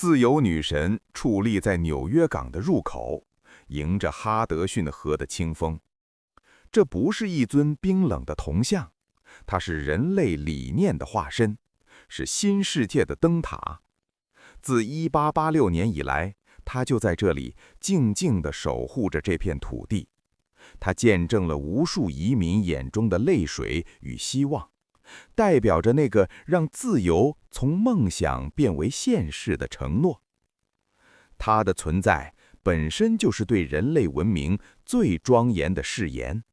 自由女神矗立在纽约港的入口，迎着哈德逊河的清风。这不是一尊冰冷的铜像，它是人类理念的化身，是新世界的灯塔。自1886年以来，它就在这里静静地守护着这片土地。它见证了无数移民眼中的泪水与希望，代表着那个让自由从梦想变为现实的承诺。它的存在本身就是对人类文明最庄严的誓言。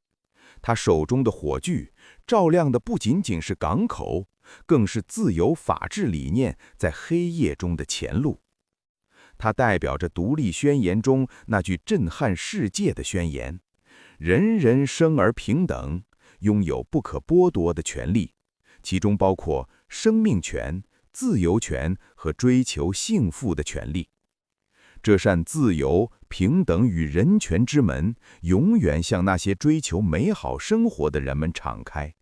他手中的火炬照亮的不仅仅是港口，更是自由法治理念在黑夜中的前路。它代表着独立宣言中那句震撼世界的宣言：人人生而平等，拥有不可剥夺的权利，其中包括生命权、自由权和追求幸福的权利。这扇自由、平等与人权之门，永远向那些追求美好生活的人们敞开。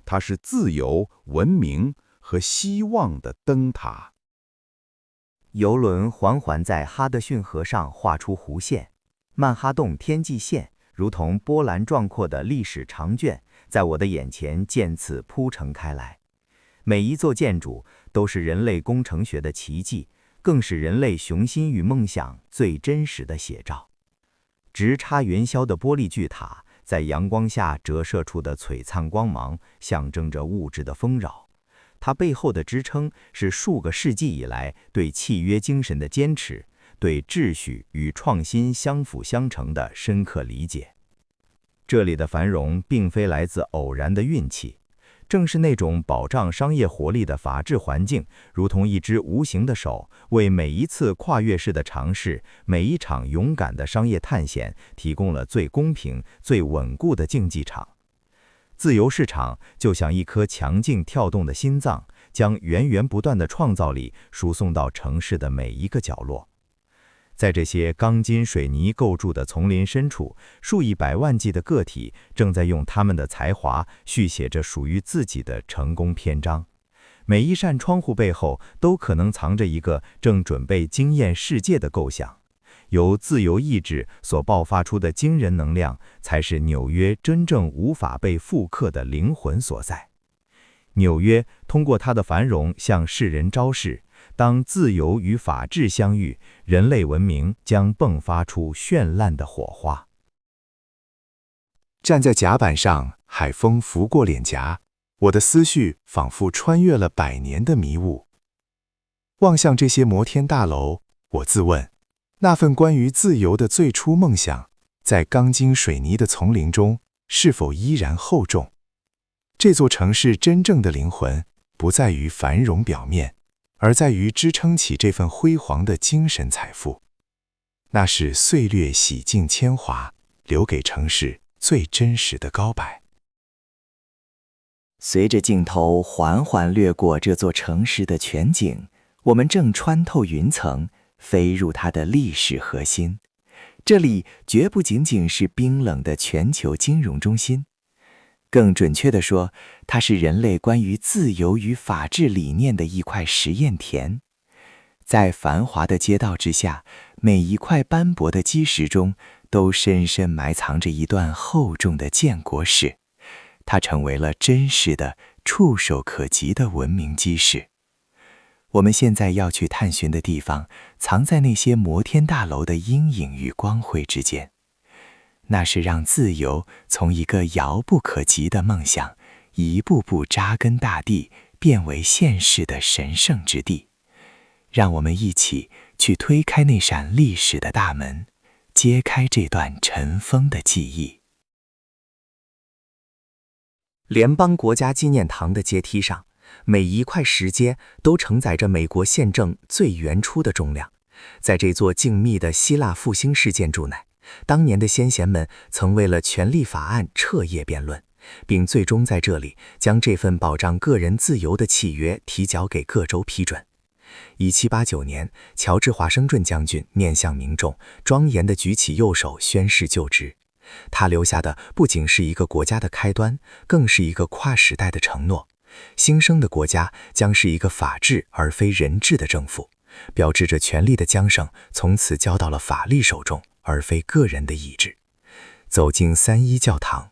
它是自由、文明和希望的灯塔。游轮缓缓在哈德逊河上画出弧线，曼哈顿天际线如同波澜壮阔的历史长卷，在我的眼前渐次铺陈开来。每一座建筑都是人类工程学的奇迹，更是人类雄心与梦想最真实的写照。直插云霄的玻璃巨塔，在阳光下折射出的璀璨光芒，象征着物质的丰饶。它背后的支撑是数个世纪以来对契约精神的坚持，对秩序与创新相辅相成的深刻理解。这里的繁荣并非来自偶然的运气，正是那种保障商业活力的法治环境，如同一只无形的手，为每一次跨越式的尝试，每一场勇敢的商业探险，提供了最公平、最稳固的竞技场。自由市场就像一颗强劲跳动的心脏，将源源不断的创造力输送到城市的每一个角落。在这些钢筋水泥构筑的丛林深处，数以百万计的个体正在用他们的才华续写着属于自己的成功篇章。每一扇窗户背后都可能藏着一个正准备惊艳世界的构想。由自由意志所爆发出的惊人能量，才是纽约真正无法被复刻的灵魂所在。纽约通过它的繁荣向世人昭示，当自由与法治相遇，人类文明将迸发出绚烂的火花。站在甲板上，海风拂过脸颊，我的思绪仿佛穿越了100年的迷雾。望向这些摩天大楼，我自问，那份关于自由的最初梦想，在钢筋水泥的丛林中，是否依然厚重？这座城市真正的灵魂，不在于繁荣表面，而在于支撑起这份辉煌的精神财富。那是岁月洗净铅华，留给城市最真实的高摆。随着镜头缓缓掠过这座城市的全景，我们正穿透云层，飞入它的历史核心。这里绝不仅仅是冰冷的全球金融中心，更准确地说，它是人类关于自由与法治理念的一块实验田。在繁华的街道之下，每一块斑驳的基石中，都深深埋藏着一段厚重的建国史。它成为了真实的、触手可及的文明基石。我们现在要去探寻的地方，藏在那些摩天大楼的阴影与光辉之间。那是让自由从一个遥不可及的梦想，一步步扎根大地，变为现实的神圣之地。让我们一起去推开那扇历史的大门，揭开这段尘封的记忆。联邦国家纪念堂的阶梯上，每一块石阶都承载着美国宪政最原初的重量。在这座静谧的希腊复兴式建筑内，当年的先贤们曾为了权利法案彻夜辩论，并最终在这里将这份保障个人自由的契约提交给各州批准。1789年，乔治·华盛顿将军面向民众，庄严地举起右手宣誓就职。他留下的不仅是一个国家的开端，更是一个跨时代的承诺。新生的国家将是一个法治而非人治的政府，标志着权力的缰绳从此交到了法律手中，而非个人的意志。走进3一教堂，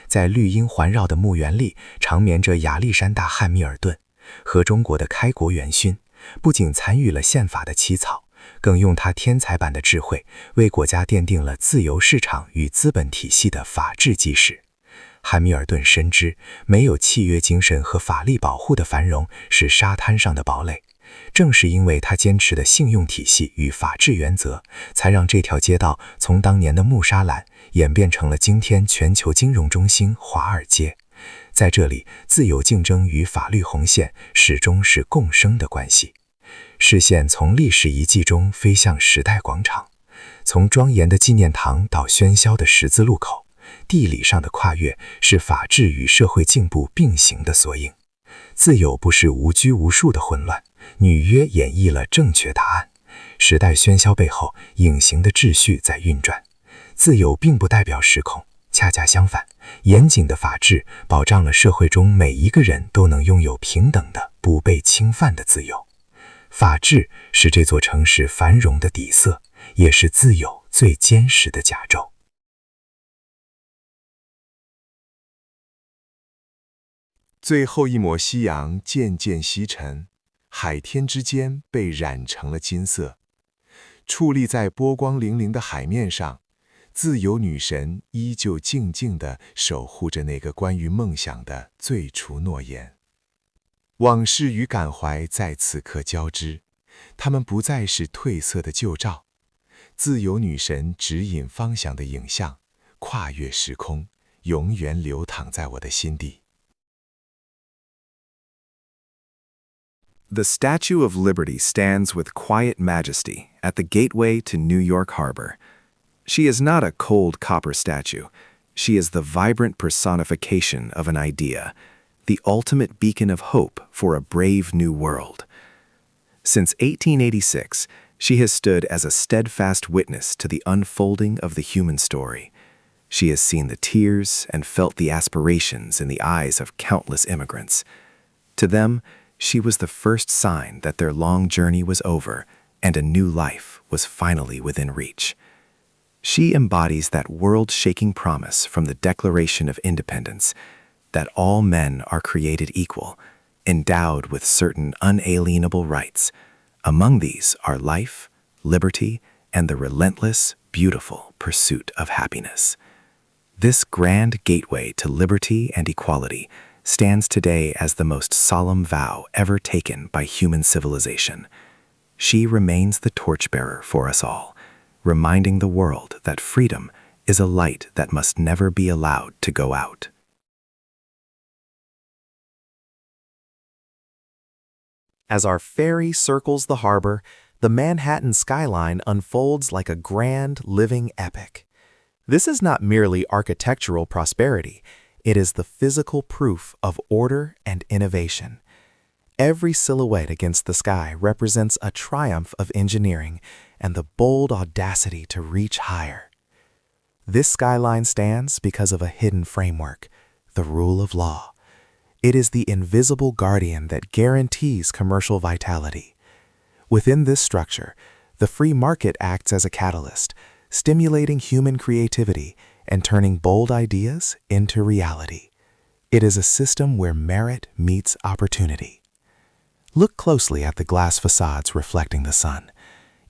在绿荫环绕的墓园里，长眠着亚历山大·汉密尔顿和中国的开国元勋，不仅参与了宪法的起草，更用他天才般的智慧为国家奠定了自由市场与资本体系的法治基石。汉密尔顿深知，没有契约精神和法律保护的繁荣是沙滩上的堡垒。正是因为他坚持的信用体系与法治原则，才让这条街道从当年的穆沙兰演变成了今天全球金融中心华尔街。在这里，自由竞争与法律红线始终是共生的关系。视线从历史遗迹中飞向时代广场，从庄严的纪念堂到喧嚣的十字路口，地理上的跨越是法治与社会进步并行的缩影。自由不是无拘无束的混乱，女约演绎了正确答案。时代喧嚣背后，隐形的秩序在运转。自由并不代表失控，恰恰相反，严谨的法治保障了社会中每一个人都能拥有平等的、不被侵犯的自由。法治是这座城市繁荣的底色，也是自由最坚实的甲胄。最后一抹夕阳渐渐西沉，海天之间被染成了金色。矗立在波光粼粼的海面上，自由女神依旧静静地守护着那个关于梦想的最初诺言。往事与感怀在此刻交织，它们不再是褪色的旧照。自由女神指引方向的影像，跨越时空，永远流淌在我的心底。The Statue of Liberty stands with quiet majesty at the gateway to New York Harbor. She is not a cold copper statue. She is the vibrant personification of an idea, the ultimate beacon of hope for a brave new world. Since 1886, she has stood as a steadfast witness to the unfolding of the human story. She has seen the tears and felt the aspirations in the eyes of countless immigrants. To them, she was the first sign that their long journey was over and a new life was finally within reach. She embodies that world-shaking promise from the Declaration of Independence, that all men are created equal, endowed with certain unalienable rights. Among these are life, liberty, and the relentless, beautiful pursuit of happiness. This grand gateway to liberty and equality stands today as the most solemn vow ever taken by human civilization. She remains the torchbearer for us all, reminding the world that freedom is a light that must never be allowed to go out. As our ferry circles the harbor, the Manhattan skyline unfolds like a grand, living epic. This is not merely architectural prosperity. It is the physical proof of order and innovation. Every silhouette against the sky represents a triumph of engineering and the bold audacity to reach higher. This skyline stands because of a hidden framework, the rule of law. It is the invisible guardian that guarantees commercial vitality. Within this structure, the free market acts as a catalyst, stimulating human creativity and turning bold ideas into reality. It is a system where merit meets opportunity. Look closely at the glass facades reflecting the sun.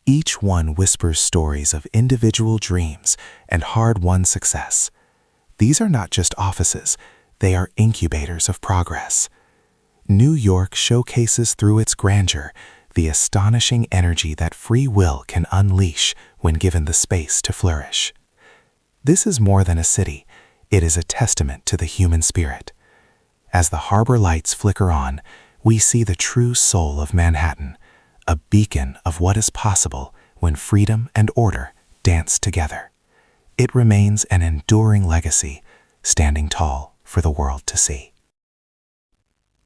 Each one whispers stories of individual dreams and hard-won success. These are not just offices, they are incubators of progress. New York showcases through its grandeur the astonishing energy that free will can unleash when given the space to flourish. This is more than a city, it is a testament to the human spirit. As the harbor lights flicker on, we see the true soul of Manhattan, a beacon of what is possible when freedom and order dance together. It remains an enduring legacy, standing tall for the world to see.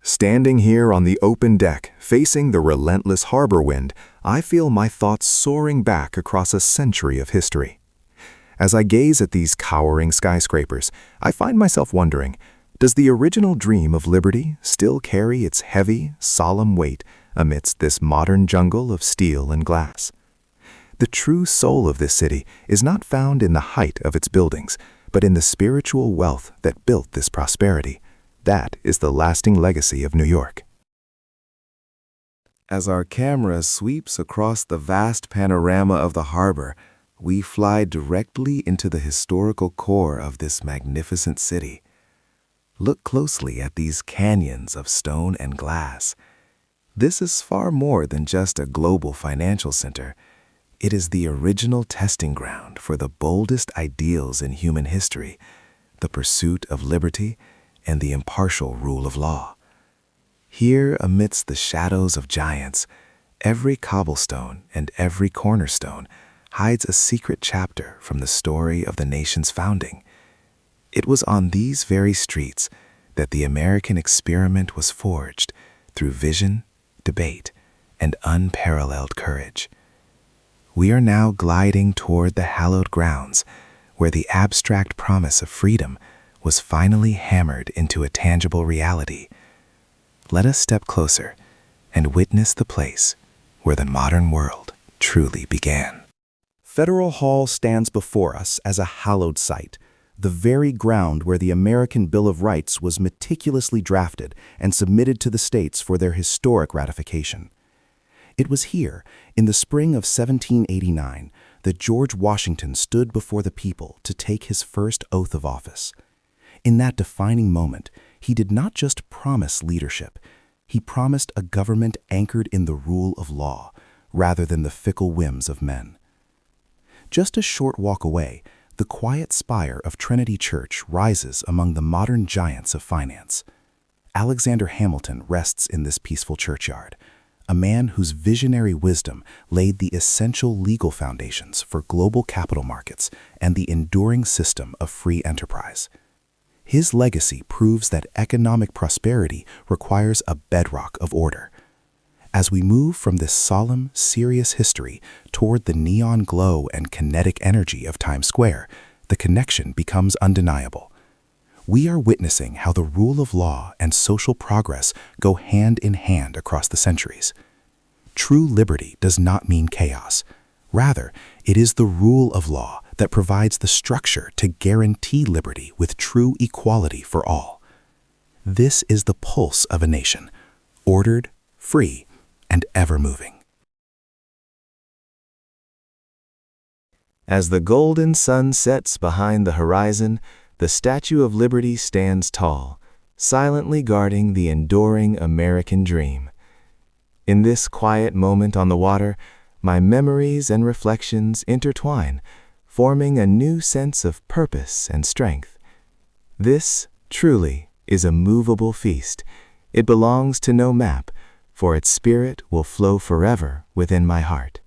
Standing here on the open deck, facing the relentless harbor wind, I feel my thoughts soaring back across a century of history. As I gaze at these cowering skyscrapers, I find myself wondering, does the original dream of liberty still carry its heavy, solemn weight amidst this modern jungle of steel and glass. The true soul of this city is not found in the height of its buildings, but in the spiritual wealth that built this prosperity. That is the lasting legacy of New York. As our camera sweeps across the vast panorama of the harbor, we fly directly into the historical core of this magnificent city. Look closely at these canyons of stone and glass. This is far more than just a global financial center. It is the original testing ground for the boldest ideals in human history, the pursuit of liberty and the impartial rule of law. Here, amidst the shadows of giants, every cobblestone and every cornerstone hides a secret chapter from the story of the nation's founding. It was on these very streets that the American experiment was forged through vision, debate, and unparalleled courage. We are now gliding toward the hallowed grounds where the abstract promise of freedom was finally hammered into a tangible reality. Let us step closer and witness the place where the modern world truly began. Federal Hall stands before us as a hallowed site, the very ground where the American Bill of Rights was meticulously drafted and submitted to the states for their historic ratification. It was here, in the spring of 1789, that George Washington stood before the people to take his first oath of office. In that defining moment, he did not just promise leadership, he promised a government anchored in the rule of law, rather than the fickle whims of men. Just a short walk away, the quiet spire of Trinity Church rises among the modern giants of finance. Alexander Hamilton rests in this peaceful churchyard, a man whose visionary wisdom laid the essential legal foundations for global capital markets and the enduring system of free enterprise. His legacy proves that economic prosperity requires a bedrock of order. As we move from this solemn, serious history toward the neon glow and kinetic energy of Times Square, the connection becomes undeniable. We are witnessing how the rule of law and social progress go hand in hand across the centuries. True liberty does not mean chaos. Rather, it is the rule of law that provides the structure to guarantee liberty with true equality for all. This is the pulse of a nation, ordered, free, and ever-moving. As the golden sun sets behind the horizon, the Statue of Liberty stands tall, silently guarding the enduring American dream. In this quiet moment on the water, my memories and reflections intertwine, forming a new sense of purpose and strength. This, truly, is a movable feast. It belongs to no map, for its spirit will flow forever within my heart.